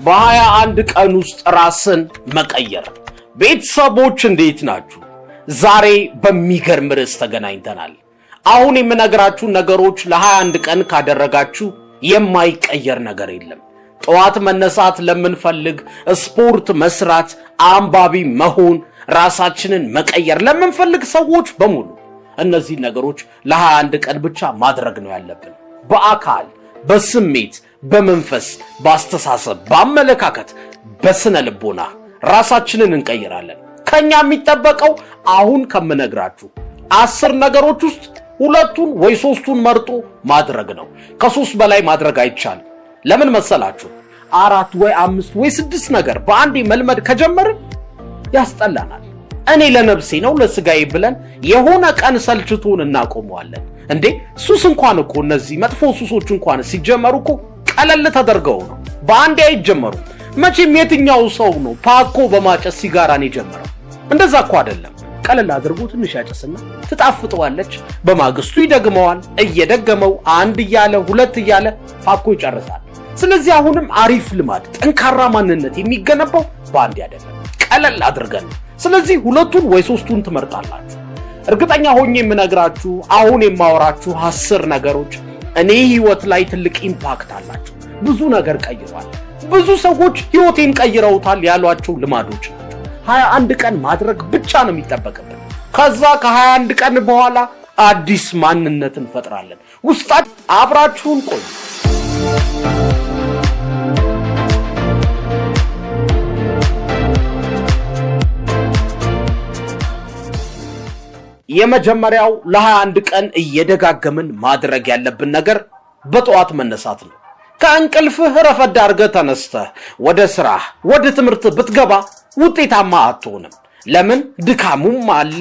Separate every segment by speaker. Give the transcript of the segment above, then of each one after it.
Speaker 1: በ21 ቀን ውስጥ ራስን መቀየር። ቤተሰቦች እንዴት ናችሁ? ዛሬ በሚገርም ርዕስ ተገናኝተናል። አሁን የምነግራችሁ ነገሮች ለ21 ቀን ካደረጋችሁ የማይቀየር ነገር የለም። ጠዋት መነሳት ለምንፈልግ፣ ስፖርት መስራት፣ አንባቢ መሆን፣ ራሳችንን መቀየር ለምንፈልግ ሰዎች በሙሉ እነዚህ ነገሮች ለ21 ቀን ብቻ ማድረግ ነው ያለብን። በአካል፣ በስሜት፣ በመንፈስ፣ በአስተሳሰብ፣ በአመለካከት፣ በስነ ልቦና ራሳችንን እንቀይራለን። ከኛ የሚጠበቀው አሁን ከምነግራችሁ 10 ነገሮች ውስጥ 2ቱን ወይ 3ቱን መርጦ ማድረግ ነው። ከ3 በላይ ማድረግ አይቻልም። ለምን መሰላችሁ? 4 ወይ 5 ወይ 6 ነገር በአንዴ መልመድ ከጀመርን ያስጠላናል። እኔ ለነፍሴ ነው ለስጋዬ ብለን የሆነ ቀን ሰልችቶን እናቆመዋለን። እንዴ ሱስ እንኳን እኮ እነዚህ መጥፎ ሱሶች እንኳን ሲጀመሩ እኮ ቀለል ተደርገው ነው፣ በአንዴ አይጀመሩም። መቼም የትኛው ሰው ነው ፓኮ በማጨስ ሲጋራን የጀመረው? እንደዛ እኮ አይደለም። ቀለል አድርጎ ትንሽ ያጨስና ትጣፍጠዋለች፣ በማግስቱ ይደግመዋል። እየደገመው 1 እያለ 2 እያለ ፓኮ ይጨርሳል። ስለዚህ አሁንም አሪፍ ልማድ፣ ጠንካራ ማንነት የሚገነባው በአንዴ አይደለም፣ ቀለል አድርገን። ስለዚህ 2ቱን ወይ 3ቱን ትመርጣላችሁ። እርግጠኛ ሆኜ የምነግራችሁ አሁን የማወራችሁ 10 ነገሮች እኔ ህይወት ላይ ትልቅ ኢምፓክት አላቸው። ብዙ ነገር ቀይሯል። ብዙ ሰዎች ህይወቴን ቀይረውታል ያሏቸው ልማዶች ናቸው። 21 ቀን ማድረግ ብቻ ነው የሚጠበቅብን። ከዛ ከ21 ቀን በኋላ አዲስ ማንነት እንፈጥራለን። ውስጣችን አብራችሁን ቆዩ። የመጀመሪያው ለ21 ቀን እየደጋገምን ማድረግ ያለብን ነገር በጠዋት መነሳት ነው። ከእንቅልፍህ ረፈድ አድርገህ ተነስተህ ወደ ስራ ወደ ትምህርት ብትገባ ውጤታማ አትሆንም። ለምን? ድካሙም አለ፣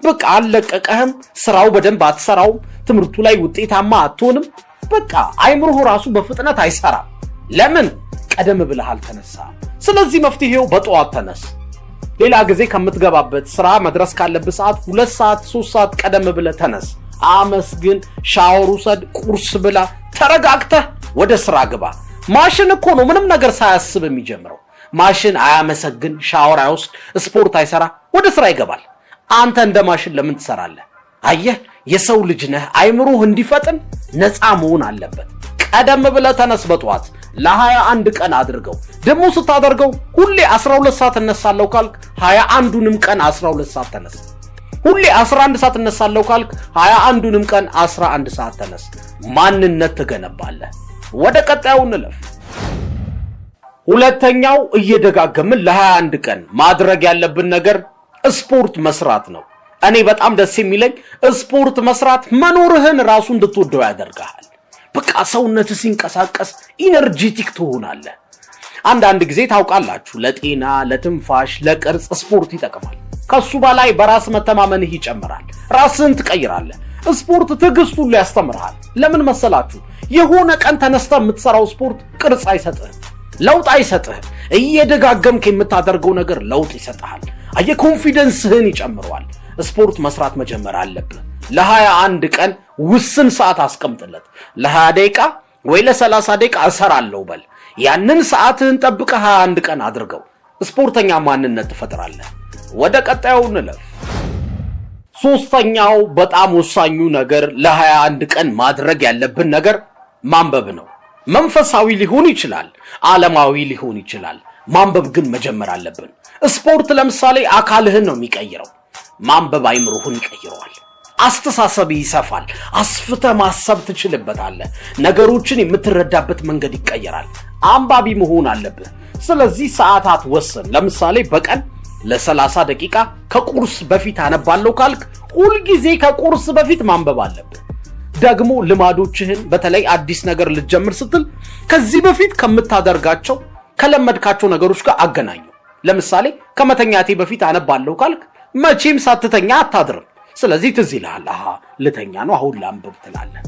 Speaker 1: በቃ አልለቀቀህም፣ ስራው በደንብ አትሰራውም፣ ትምህርቱ ላይ ውጤታማ አትሆንም። በቃ አይምሮህ ራሱ በፍጥነት አይሰራም። ለምን? ቀደም ብለህ አልተነሳህም። ስለዚህ መፍትሄው በጠዋት ተነስ። ሌላ ጊዜ ከምትገባበት ስራ መድረስ ካለብህ ሰዓት 2 ሰዓት 3 ሰዓት ቀደም ብለህ ተነስ። አመስግን፣ ሻወር ውሰድ፣ ቁርስ ብላ፣ ተረጋግተህ ወደ ስራ ግባ። ማሽን እኮ ነው ምንም ነገር ሳያስብ የሚጀምረው። ማሽን አያመሰግን፣ ሻወር አይወስድ፣ ስፖርት አይሰራ፣ ወደ ስራ ይገባል። አንተ እንደ ማሽን ለምን ትሰራለህ? አየህ፣ የሰው ልጅ ነህ። አይምሮህ እንዲፈጥን ነፃ መሆን አለበት። ቀደም ብለህ ተነስ በጠዋት። ለ21 ቀን አድርገው። ደግሞ ስታደርገው ሁሌ 12 ሰዓት እነሳለሁ ካልክ 21ዱንም ቀን 12 ሰዓት ተነስ። ሁሌ 11 ሰዓት እነሳለሁ ካልክ 21ዱንም ቀን 11 ሰዓት ተነስ። ማንነት ትገነባለህ። ወደ ቀጣዩ እንለፍ። ሁለተኛው እየደጋገምን ለ21 ቀን ማድረግ ያለብን ነገር ስፖርት መስራት ነው። እኔ በጣም ደስ የሚለኝ ስፖርት መስራት መኖርህን ራሱ እንድትወደው ያደርጋል። በቃ ሰውነትህ ሲንቀሳቀስ ኢነርጂቲክ ትሆናለህ። አንዳንድ ጊዜ ታውቃላችሁ፣ ለጤና፣ ለትንፋሽ፣ ለቅርጽ ስፖርት ይጠቅማል። ከሱ በላይ በራስ መተማመንህ ይጨምራል። ራስህን ትቀይራለህ። ስፖርት ትዕግስቱን ያስተምርሃል። ለምን መሰላችሁ? የሆነ ቀን ተነስተህ የምትሰራው ስፖርት ቅርጽ አይሰጥህም፣ ለውጥ አይሰጥህም። እየደጋገምክ የምታደርገው ነገር ለውጥ ይሰጥሃል። አየህ፣ ኮንፊደንስህን ይጨምረዋል። ስፖርት መስራት መጀመር አለብህ። ለ21 ቀን ውስን ሰዓት አስቀምጥለት። ለ20 ደቂቃ ወይ ለ30 ደቂቃ እሰራለሁ በል። ያንን ሰዓትህን ጠብቀህ 21 ቀን አድርገው። ስፖርተኛ ማንነት ትፈጥራለህ። ወደ ቀጣዩ እንለፍ። 3ኛው በጣም ወሳኙ ነገር ለ21 ቀን ማድረግ ያለብን ነገር ማንበብ ነው። መንፈሳዊ ሊሆን ይችላል፣ ዓለማዊ ሊሆን ይችላል። ማንበብ ግን መጀመር አለብን። ስፖርት ለምሳሌ አካልህን ነው የሚቀይረው። ማንበብ አይምሮህን ይቀይረዋል። አስተሳሰብ ይሰፋል። አስፍተህ ማሰብ ትችልበታለህ። ነገሮችን የምትረዳበት መንገድ ይቀየራል። አንባቢ መሆን አለብህ። ስለዚህ ሰዓታት ወስን። ለምሳሌ በቀን ለ30 ደቂቃ ከቁርስ በፊት አነባለሁ ካልክ ሁልጊዜ ከቁርስ በፊት ማንበብ አለብህ። ደግሞ ልማዶችህን በተለይ አዲስ ነገር ልትጀምር ስትል ከዚህ በፊት ከምታደርጋቸው ከለመድካቸው ነገሮች ጋር አገናኙ። ለምሳሌ ከመተኛቴ በፊት አነባለሁ ካልክ መቼም ሳትተኛ አታድርም። ስለዚህ ትዝ ይልሃል፣ ልተኛ ነው አሁን ላንብብ ትላለህ።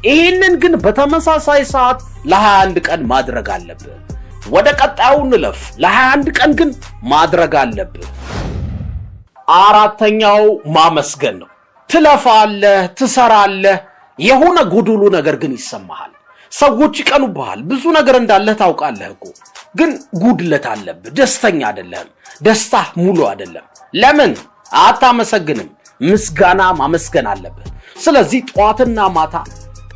Speaker 1: ይሄንን ግን በተመሳሳይ ሰዓት ለ21 ቀን ማድረግ አለብህ። ወደ ቀጣዩ እንለፍ። ለ21 ቀን ግን ማድረግ አለብህ። 4ኛው ማመስገን ነው። ትለፋለህ፣ ትሰራለህ፣ የሆነ ጎዶሎ ነገር ግን ይሰማሃል። ሰዎች ይቀኑብሃል። ብዙ ነገር እንዳለህ ታውቃለህ እኮ። ግን ጉድለት አለብህ። ደስተኛ አይደለም። ደስታ ሙሉ አይደለም። ለምን አታመሰግንም? ምስጋና ማመስገን አለብህ። ስለዚህ ጧትና ማታ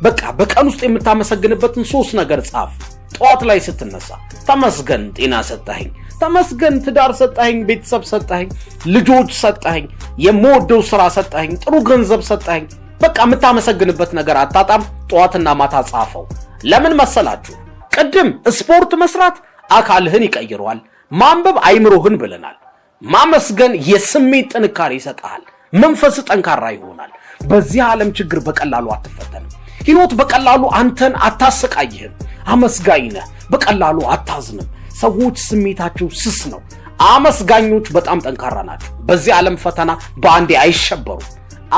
Speaker 1: በቃ በቀን ውስጥ የምታመሰግንበትን 3 ነገር ጻፍ። ጧት ላይ ስትነሳ ተመስገን ጤና ሰጠኸኝ፣ ተመስገን ትዳር ሰጠኸኝ፣ ቤተሰብ ሰጠኸኝ፣ ልጆች ሰጠኸኝ፣ የምወደው ስራ ሰጠኸኝ፣ ጥሩ ገንዘብ ሰጠኸኝ። በቃ የምታመሰግንበት ነገር አጣጣም ጧትና ማታ ጻፈው። ለምን መሰላችሁ? ቅድም ስፖርት መስራት አካልህን ይቀይረዋል፣ ማንበብ አይምሮህን ብለናል። ማመስገን የስሜት ጥንካሬ ይሰጣል፣ መንፈስ ጠንካራ ይሆናል። በዚህ ዓለም ችግር በቀላሉ አትፈተንም። ህይወት በቀላሉ አንተን አታሰቃይህም። አመስጋኝ ነህ፣ በቀላሉ አታዝንም። ሰዎች ስሜታቸው ስስ ነው። አመስጋኞች በጣም ጠንካራ ናቸው። በዚህ ዓለም ፈተና በአንዴ አይሸበሩም።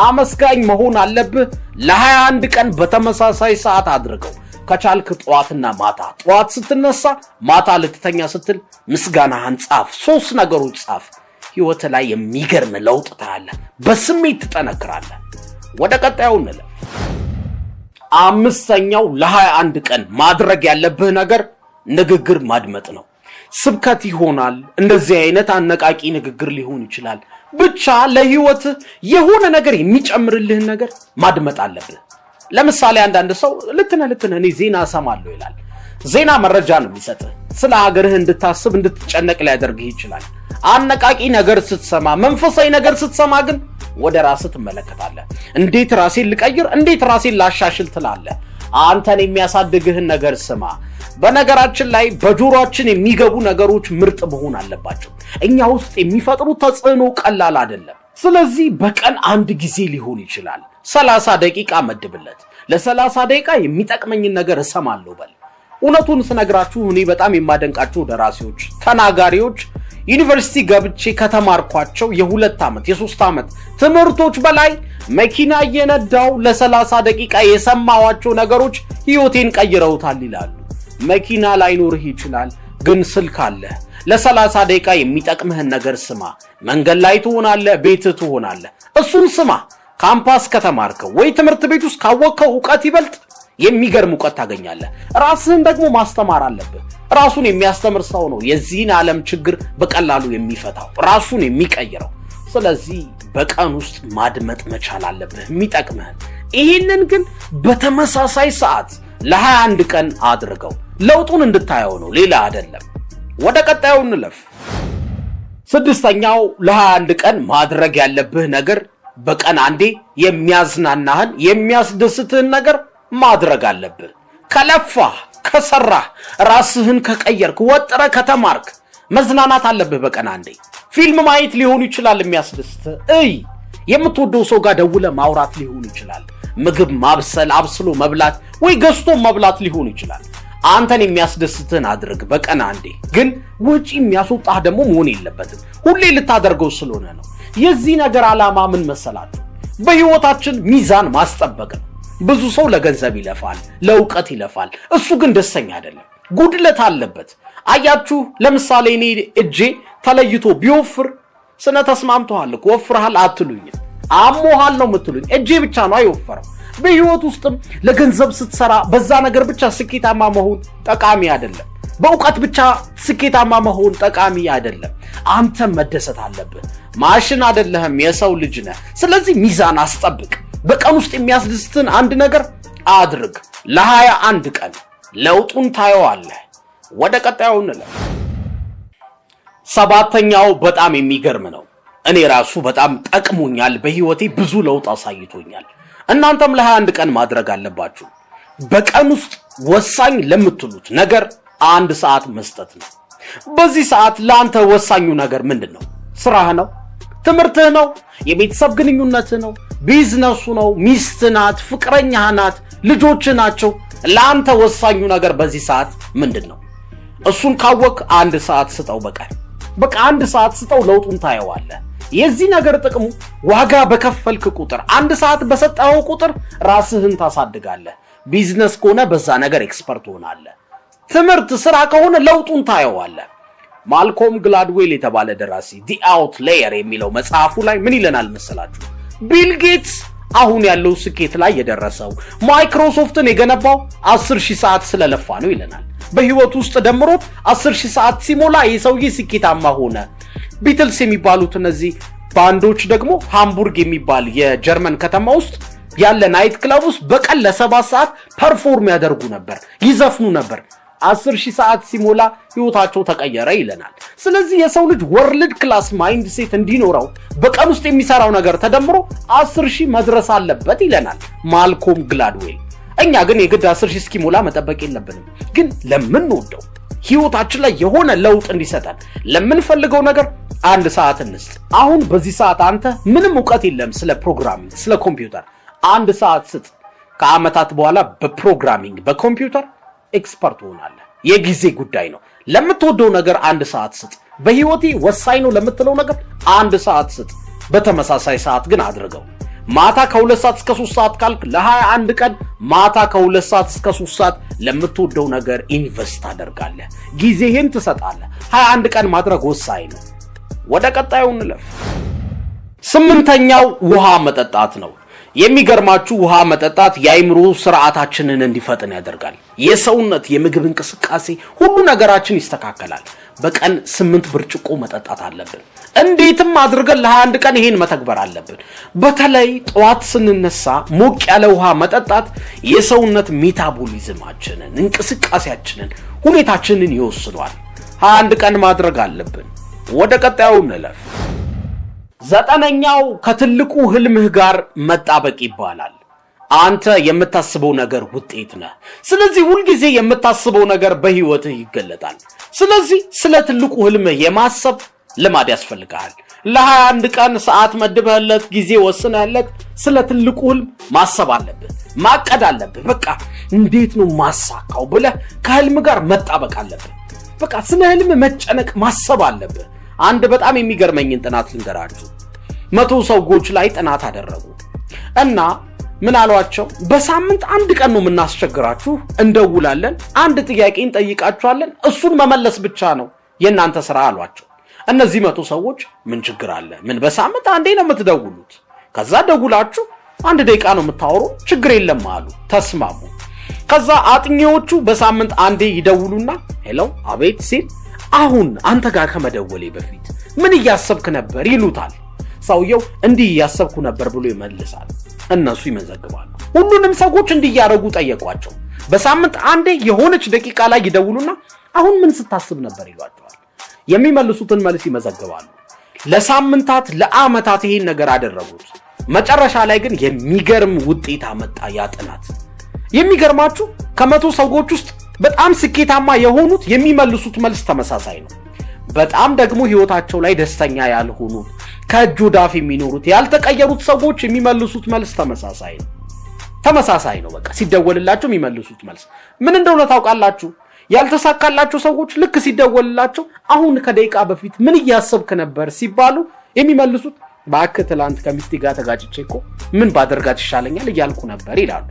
Speaker 1: አመስጋኝ መሆን አለብህ። ለ21 ቀን በተመሳሳይ ሰዓት አድርገው። ከቻልክ ጧትና ማታ፣ ጧት ስትነሳ፣ ማታ ልትተኛ ስትል ምስጋናህን ጻፍ። 3 ነገሮች ጻፍ። ህይወት ላይ የሚገርም ለውጥ ታያለህ። በስሜት ትጠነክራለህ። ወደ ቀጣዩ እንለፍ። 5ኛው ለ21 ቀን ማድረግ ያለብህ ነገር ንግግር ማድመጥ ነው። ስብከት ይሆናል፣ እንደዚህ አይነት አነቃቂ ንግግር ሊሆን ይችላል። ብቻ ለህይወት የሆነ ነገር የሚጨምርልህን ነገር ማድመጥ አለብህ። ለምሳሌ አንዳንድ ሰው ልትነ እኔ ዜና ሰማለሁ ይላል። ዜና መረጃ ነው የሚሰጥህ። ስለ ሀገርህ እንድታስብ እንድትጨነቅ ሊያደርግህ ይችላል። አነቃቂ ነገር ስትሰማ፣ መንፈሳዊ ነገር ስትሰማ ግን ወደ ራስህ ትመለከታለህ። እንዴት ራሴን ልቀይር፣ እንዴት ራሴን ላሻሽል ትላለህ። አንተን የሚያሳድግህን ነገር ስማ። በነገራችን ላይ በጆሮአችን የሚገቡ ነገሮች ምርጥ መሆን አለባቸው። እኛ ውስጥ የሚፈጥሩት ተጽዕኖ ቀላል አይደለም። ስለዚህ በቀን 1 ጊዜ ሊሆን ይችላል 30 ደቂቃ መድብለት። ለ30 ደቂቃ የሚጠቅመኝን ነገር እሰማለሁ በል። እውነቱን ስነግራችሁ እኔ በጣም የማደንቃቸው ደራሲዎች፣ ተናጋሪዎች ዩኒቨርሲቲ ገብቼ ከተማርኳቸው የ2 ዓመት የ3 ዓመት ትምህርቶች በላይ መኪና እየነዳው ለ30 ደቂቃ የሰማዋቸው ነገሮች ህይወቴን ቀይረውታል ይላሉ። መኪና ላይኖርህ ይችላል፣ ግን ስልክ አለ። ለ30 ደቂቃ የሚጠቅምህን ነገር ስማ። መንገድ ላይ ትሆናለህ፣ ቤት ትሆናለህ፣ እሱን ስማ። ካምፓስ ከተማርከው ወይ ትምህርት ቤት ውስጥ ካወቅከው ዕውቀት ይበልጥ የሚገርም ዕውቀት ታገኛለህ። ራስህን ደግሞ ማስተማር አለብህ። ራሱን የሚያስተምር ሰው ነው የዚህን ዓለም ችግር በቀላሉ የሚፈታው፣ ራሱን የሚቀይረው። ስለዚህ በቀን ውስጥ ማድመጥ መቻል አለብህ የሚጠቅምህን። ይህንን ግን በተመሳሳይ ሰዓት ለ21 ቀን አድርገው። ለውጡን እንድታየው ነው፣ ሌላ አይደለም። ወደ ቀጣዩ እንለፍ። 6ኛው ለ21 ቀን ማድረግ ያለብህ ነገር በቀን አንዴ የሚያዝናናህን የሚያስደስትህን ነገር ማድረግ አለብህ። ከለፋህ፣ ከሰራህ፣ ራስህን ከቀየርክ፣ ወጥረ ከተማርክ መዝናናት አለብህ። በቀን አንዴ ፊልም ማየት ሊሆን ይችላል የሚያስደስትህ። የምትወደው ሰው ጋር ደውለ ማውራት ሊሆን ይችላል። ምግብ ማብሰል፣ አብስሎ መብላት ወይ ገዝቶ መብላት ሊሆን ይችላል። አንተን የሚያስደስትህን አድርግ በቀን አንዴ። ግን ወጪ የሚያስወጣህ ደግሞ መሆን የለበትም። ሁሌ ልታደርገው ስለሆነ ነው። የዚህ ነገር ዓላማ ምን መሰላችሁ? በህይወታችን ሚዛን ማስጠበቅ ነው። ብዙ ሰው ለገንዘብ ይለፋል፣ ለእውቀት ይለፋል። እሱ ግን ደስተኛ አይደለም፣ ጉድለት አለበት። አያችሁ፣ ለምሳሌ እኔ እጄ ተለይቶ ቢወፍር ስነ ተስማምተዋል እኮ ወፍረሃል አትሉኝም፣ አሞሃል ነው የምትሉኝ። እጄ ብቻ ነው አይወፈረው። በህይወት ውስጥም ለገንዘብ ስትሰራ በዛ ነገር ብቻ ስኬታማ መሆን ጠቃሚ አይደለም። በእውቀት ብቻ ስኬታማ መሆን ጠቃሚ አይደለም። አንተ መደሰት አለብህ። ማሽን አይደለህም፣ የሰው ልጅ ነህ። ስለዚህ ሚዛን አስጠብቅ። በቀን ውስጥ የሚያስደስትን አንድ ነገር አድርግ። ለ21 ቀን ለውጡን ታየዋለህ። ወደ ቀጣዩ እንለፍ። 7ኛው በጣም የሚገርም ነው። እኔ ራሱ በጣም ጠቅሞኛል። በህይወቴ ብዙ ለውጥ አሳይቶኛል። እናንተም ለ21 ቀን ማድረግ አለባችሁ። በቀን ውስጥ ወሳኝ ለምትሉት ነገር 1 ሰዓት መስጠት ነው። በዚህ ሰዓት ለአንተ ወሳኙ ነገር ምንድነው? ስራህ ነው? ትምህርትህ ነው? የቤተሰብ ግንኙነትህ ነው? ቢዝነሱ ነው? ሚስት ናት? ፍቅረኛህ ናት? ልጆች ናቸው? ለአንተ ወሳኙ ነገር በዚህ ሰዓት ምንድነው? እሱን ካወቅ 1 ሰዓት ስጠው። በቃ 1 ሰዓት ስጠው። ለውጡን ታየዋለህ። የዚህ ነገር ጥቅሙ ዋጋ በከፈልክ ቁጥር 1 ሰዓት በሰጠው ቁጥር ራስህን ታሳድጋለህ። ቢዝነስ ከሆነ በዛ ነገር ኤክስፐርት ሆናለህ። ትምህርት፣ ስራ ከሆነ ለውጡን ታየዋለህ። ማልኮም ግላድዌል የተባለ ደራሲ ዲ አውትላየር የሚለው መጽሐፉ ላይ ምን ይለናል መሰላችሁ? ቢል ጌትስ አሁን ያለው ስኬት ላይ የደረሰው ማይክሮሶፍትን የገነባው 10,000 ሰዓት ስለለፋ ነው ይለናል። በህይወት ውስጥ ደምሮት 10000 ሰዓት ሲሞላ የሰውዬ ስኬታማ ሆነ። ቢትልስ የሚባሉት እነዚህ ባንዶች ደግሞ ሃምቡርግ የሚባል የጀርመን ከተማ ውስጥ ያለ ናይት ክለብ ውስጥ በቀን ለ7 ሰዓት ፐርፎርም ያደርጉ ነበር፣ ይዘፍኑ ነበር። 10000 ሰዓት ሲሞላ ህይወታቸው ተቀየረ ይለናል። ስለዚህ የሰው ልጅ ወርልድ ክላስ ማይንድ ሴት እንዲኖረው በቀን ውስጥ የሚሰራው ነገር ተደምሮ 10000 መድረስ አለበት ይለናል ማልኮም ግላድዌል። እኛ ግን የግድ 10000 እስኪሞላ መጠበቅ የለብንም። ግን ለምንወደው ህይወታችን ላይ የሆነ ለውጥ እንዲሰጠን ለምንፈልገው ነገር 1 ሰዓት እንስጥ። አሁን በዚህ ሰዓት አንተ ምንም ዕውቀት የለም ስለ ፕሮግራሚንግ ስለ ኮምፒውተር፣ 1 ሰዓት ስጥ። ከአመታት በኋላ በፕሮግራሚንግ በኮምፒውተር ኤክስፐርት ሆናለህ። የጊዜ ጉዳይ ነው። ለምትወደው ነገር 1 ሰዓት ስጥ። በህይወቴ ወሳኝ ነው ለምትለው ነገር 1 ሰዓት ስጥ። በተመሳሳይ ሰዓት ግን አድርገው። ማታ ከ2 ሰዓት እስከ 3 ሰዓት ካልክ ለ21 ቀን ማታ ከ2 ሰዓት እስከ 3 ሰዓት ለምትወደው ነገር ኢንቨስት አደርጋለህ፣ ጊዜህን ትሰጣለህ። 21 ቀን ማድረግ ወሳኝ ነው። ወደ ቀጣዩ እንለፍ። 8ኛው ውሃ መጠጣት ነው። የሚገርማችሁ ውሃ መጠጣት የአይምሮ ስርዓታችንን እንዲፈጥን ያደርጋል። የሰውነት የምግብ እንቅስቃሴ ሁሉ ነገራችን ይስተካከላል። በቀን 8 ብርጭቆ መጠጣት አለብን። እንዴትም አድርገን ለ21 ቀን ይሄን መተግበር አለብን። በተለይ ጠዋት ስንነሳ ሞቅ ያለ ውሃ መጠጣት የሰውነት ሜታቦሊዝማችንን፣ እንቅስቃሴያችንን፣ ሁኔታችንን ይወስኗል። 21 ቀን ማድረግ አለብን። ወደ ቀጣዩ እንለፍ። 9ኛው ከትልቁ ህልምህ ጋር መጣበቅ ይባላል። አንተ የምታስበው ነገር ውጤት ነህ። ስለዚህ ሁሉ ጊዜ የምታስበው ነገር በህይወትህ ይገለጣል። ስለዚህ ስለ ትልቁ ህልምህ የማሰብ ልማድ ያስፈልጋል። ለ21 ቀን ሰዓት መድበህለት ጊዜ ወስነህለት ስለ ትልቁ ህልም ማሰብ አለብህ፣ ማቀድ አለብህ። በቃ እንዴት ነው ማሳካው ብለህ ከህልም ጋር መጣበቅ አለብህ። በቃ ስለ ህልም መጨነቅ ማሰብ አለብህ። አንድ በጣም የሚገርመኝን ጥናት ልንገራችሁ። 100 ሰዎች ላይ ጥናት አደረጉ እና ምን አሏቸው? በሳምንት 1 ቀን ነው የምናስቸግራችሁ፣ እንደውላለን፣ አንድ ጥያቄ እንጠይቃችኋለን፣ እሱን መመለስ ብቻ ነው የእናንተ ስራ አሏቸው። እነዚህ 100 ሰዎች ምን ችግር አለ? ምን በሳምንት አንዴ ነው የምትደውሉት? ከዛ ደውላችሁ 1 ደቂቃ ነው የምታወሩ፣ ችግር የለም አሉ። ተስማሙ። ከዛ አጥኚዎቹ በሳምንት አንዴ ይደውሉና ሄሎ አቤት ሲል አሁን አንተ ጋር ከመደወሌ በፊት ምን እያሰብክ ነበር ይሉታል። ሰውየው እንዲህ እያሰብኩ ነበር ብሎ ይመልሳል። እነሱ ይመዘግባሉ። ሁሉንም ሰዎች እንዲያረጉ ጠየቋቸው። በሳምንት አንዴ የሆነች ደቂቃ ላይ ይደውሉና አሁን ምን ስታስብ ነበር ይሏቸዋል። የሚመልሱትን መልስ ይመዘግባሉ። ለሳምንታት ለአመታት ይሄን ነገር አደረጉት። መጨረሻ ላይ ግን የሚገርም ውጤት አመጣ ያ ጥናት። የሚገርማችሁ ከ100 ሰዎች ውስጥ በጣም ስኬታማ የሆኑት የሚመልሱት መልስ ተመሳሳይ ነው። በጣም ደግሞ ህይወታቸው ላይ ደስተኛ ያልሆኑት ከእጅ ወዳፍ የሚኖሩት ያልተቀየሩት ሰዎች የሚመልሱት መልስ ተመሳሳይ ነው። በቃ ሲደወልላቸው የሚመልሱት መልስ ምን እንደሆነ ታውቃላችሁ? ያልተሳካላቸው ሰዎች ልክ ሲደወልላቸው አሁን ከደቂቃ በፊት ምን እያሰብክ ነበር ሲባሉ የሚመልሱት ባክህ ትላንት ከሚስቴ ጋር ተጋጭቼ እኮ ምን ባደርጋት ይሻለኛል እያልኩ ነበር ይላሉ።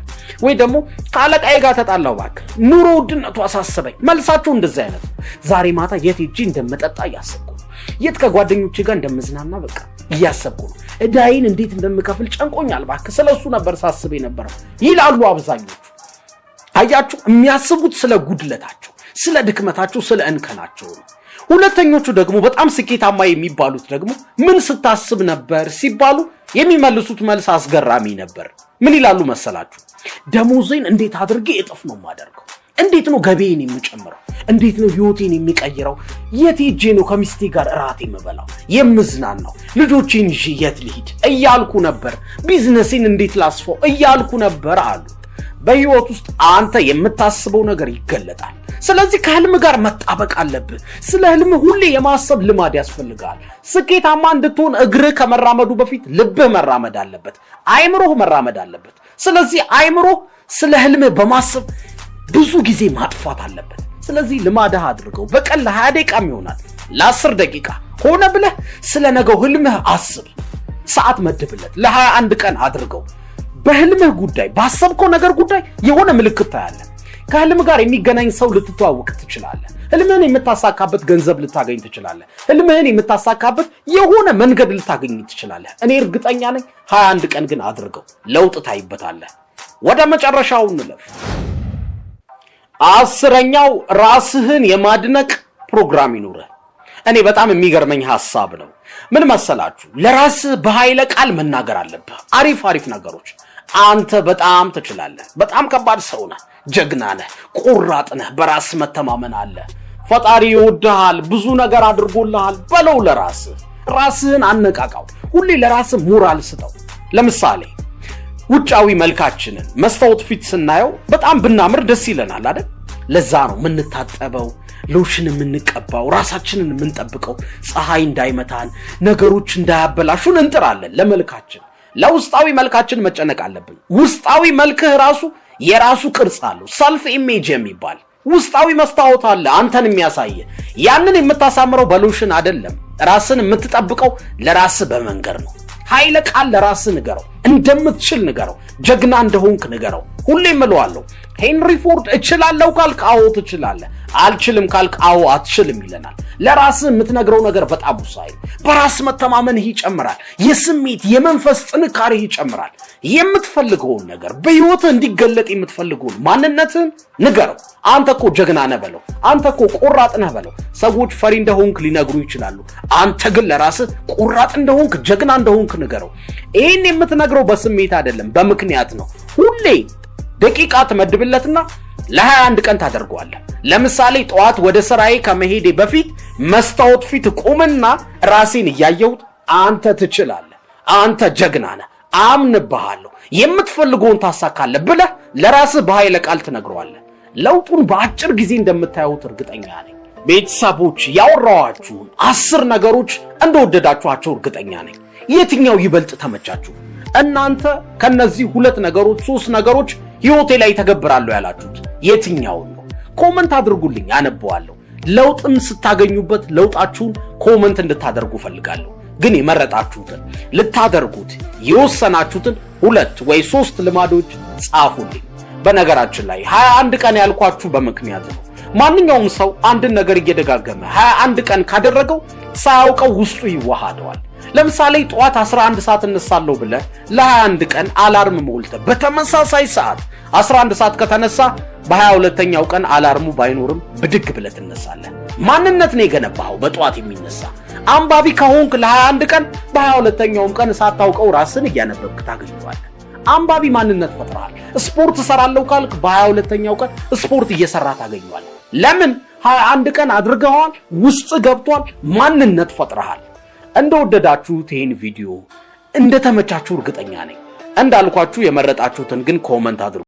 Speaker 1: ወይ ደግሞ ከአለቃዬ ጋር ተጣላው ባክህ ኑሮ ውድነቱ አሳሰበኝ። መልሳቸው እንደዚህ አይነት። ዛሬ ማታ የት ሄጄ እንደምጠጣ እያሰብኩ ነው፣ የት ከጓደኞቼ ጋር እንደምዝናና በቃ እያሰብኩ ነው፣ እዳይን እንዴት እንደምከፍል ጨንቆኛል ባክህ ስለሱ ነበር ሳስብ የነበረው ይላሉ አብዛኞቹ። አያችሁ፣ የሚያስቡት ስለ ጉድለታቸው፣ ስለ ድክመታቸው፣ ስለ እንከናቸው ነው። ሁለተኞቹ ደግሞ በጣም ስኬታማ የሚባሉት ደግሞ ምን ስታስብ ነበር ሲባሉ የሚመልሱት መልስ አስገራሚ ነበር። ምን ይላሉ መሰላችሁ? ደሞዜን እንዴት አድርጌ እጥፍ ነው ማደርገው፣ እንዴት ነው ገቤን የሚጨምረው፣ እንዴት ነው ህይወቴን የሚቀይረው፣ የት ሄጄ ነው ከሚስቴ ጋር እራት የምበላው የምዝናናው፣ ልጆቼን ይዤ የት ልሂድ እያልኩ ነበር፣ ቢዝነሴን እንዴት ላስፋው እያልኩ ነበር አሉ። በህይወት ውስጥ አንተ የምታስበው ነገር ይገለጣል። ስለዚህ ከህልም ጋር መጣበቅ አለብህ። ስለ ህልም ሁሌ የማሰብ ልማድ ያስፈልጋል። ስኬታማ እንድትሆን እግርህ ከመራመዱ በፊት ልብህ መራመድ አለበት፣ አይምሮህ መራመድ አለበት። ስለዚህ አይምሮህ ስለ ህልም በማሰብ ብዙ ጊዜ ማጥፋት አለበት። ስለዚህ ልማድህ አድርገው። በቀን ለ20 ደቂቃም ይሆናል ለ10 ደቂቃ ሆነ ብለህ ስለ ነገው ህልምህ አስብ። ሰዓት መድብለት። ለ21 ቀን አድርገው። በህልምህ ጉዳይ ባሰብከው ነገር ጉዳይ የሆነ ምልክት ታያለህ። ከህልም ጋር የሚገናኝ ሰው ልትተዋወቅ ትችላለህ። ህልምህን የምታሳካበት ገንዘብ ልታገኝ ትችላለህ። ህልምህን የምታሳካበት የሆነ መንገድ ልታገኝ ትችላለህ። እኔ እርግጠኛ ነኝ 21 ቀን ግን አድርገው፣ ለውጥ ታይበታለህ። ወደ መጨረሻው እንለፍ። 10ኛው ራስህን የማድነቅ ፕሮግራም ይኑር። እኔ በጣም የሚገርመኝ ሐሳብ ነው። ምን መሰላችሁ? ለራስህ በኃይለ ቃል መናገር አለብህ። አሪፍ ነገሮች። አንተ በጣም ትችላለህ። በጣም ከባድ ሰው ነህ። ጀግና ነህ። ቆራጥ ነህ። በራስ መተማመን አለ። ፈጣሪ ይወድሃል። ብዙ ነገር አድርጎልሃል በለው ለራስህ። ራስህን አነቃቃው። ሁሌ ለራስህ ሞራል ስጠው። ለምሳሌ ውጫዊ መልካችንን መስታወት ፊት ስናየው በጣም ብናምር ደስ ይለናል አይደል? ለዛ ነው የምንታጠበው፣ ሎሽን የምንቀባው፣ ራሳችንን የምንጠብቀው፣ ፀሐይ እንዳይመታን፣ ነገሮች እንዳያበላሹን እንጥራለን ለመልካችን። ለውስጣዊ መልካችን መጨነቅ አለብን። ውስጣዊ መልክህ ራሱ የራሱ ቅርጽ አለው። ሰልፍ ኢሜጅ የሚባል ውስጣዊ መስታወት አለ አንተን የሚያሳየ። ያንን የምታሳምረው በሎሽን አይደለም። ራስን የምትጠብቀው ለራስህ በመንገር ነው። ኃይለ ቃል ለራስህ ንገረው። እንደምትችል ንገረው። ጀግና እንደሆንክ ንገረው። ሁሌም እለዋለሁ ሄንሪ ፎርድ እችላለሁ ካልክ አዎ ትችላለህ፣ አልችልም ካልክ አዎ አትችልም ይለናል። ለራስህ የምትነግረው ነገር በጣም ወሳኝ ነው። በራስ መተማመንህ ይጨምራል። የስሜት የመንፈስ ጥንካሬህ ይጨምራል። የምትፈልገውን ነገር በህይወትህ እንዲገለጥ የምትፈልገውን ማንነትህን ንገረው። አንተ እኮ ጀግና ነህ በለው። አንተ እኮ ቆራጥ ነህ በለው። ሰዎች ፈሪ እንደሆንክ ሊነግሩ ይችላሉ። አንተ ግን ለራስህ ቆራጥ እንደሆንክ ጀግና እንደሆንክ ንገረው። ይሄን የምትነግረው በስሜት አይደለም፣ በምክንያት ነው። ሁሌ ደቂቃ ትመድብለትና ለ21 ቀን ታደርገዋለህ። ለምሳሌ ጠዋት ወደ ስራዬ ከመሄዴ በፊት መስታወት ፊት ቆምና ራሴን እያየሁት አንተ ትችላለህ፣ አንተ ጀግና ነህ፣ አምንብሃለሁ፣ የምትፈልገውን ታሳካለህ ብለህ ለራስህ በኃይለ ቃል ትነግረዋለህ። ለውጡን በአጭር ጊዜ እንደምታዩት እርግጠኛ ነኝ። ቤተሰቦች ያወራኋችሁን 10 ነገሮች እንደወደዳችኋቸው እርግጠኛ ነኝ። የትኛው ይበልጥ ተመቻችሁ? እናንተ ከነዚህ 2 ነገሮች 3 ነገሮች ህይወቴ ላይ ተገብራለሁ ያላችሁት የትኛው ነው? ኮመንት አድርጉልኝ፣ አነበዋለሁ። ለውጥም ስታገኙበት ለውጣችሁን ኮመንት እንድታደርጉ ፈልጋለሁ። ግን የመረጣችሁትን ልታደርጉት የወሰናችሁትን 2 ወይ 3 ልማዶች ጻፉልኝ። በነገራችን ላይ 21 ቀን ያልኳችሁ በምክንያት ነው። ማንኛውም ሰው አንድን ነገር እየደጋገመ 21 ቀን ካደረገው ሳያውቀው ውስጡ ይዋሃደዋል። ለምሳሌ ጠዋት 11 ሰዓት እነሳለሁ ብለህ ለ21 ቀን አላርም ሞልተህ በተመሳሳይ ሰዓት 11 ሰዓት ከተነሳ በ22ኛው ቀን አላርሙ ባይኖርም ብድግ ብለህ ትነሳለህ። ማንነት ነው የገነባኸው በጠዋት የሚነሳ። አንባቢ ከሆንክ ለ21 ቀን በ22ኛውም ቀን ሳታውቀው ራስን እያነበብክ ታገኘዋለህ። አንባቢ ማንነት ፈጥረሃል። ስፖርት እሰራለሁ ካልክ በ22ኛው ቀን ስፖርት እየሰራ ታገኘዋለህ። ለምን? 21 ቀን አድርገዋል፣ ውስጥ ገብቷል፣ ማንነት ፈጥረሃል። እንደወደዳችሁት ይሄን ቪዲዮ እንደተመቻችሁ እርግጠኛ ነኝ። እንዳልኳችሁ የመረጣችሁትን ግን ኮመንት አድርጉ።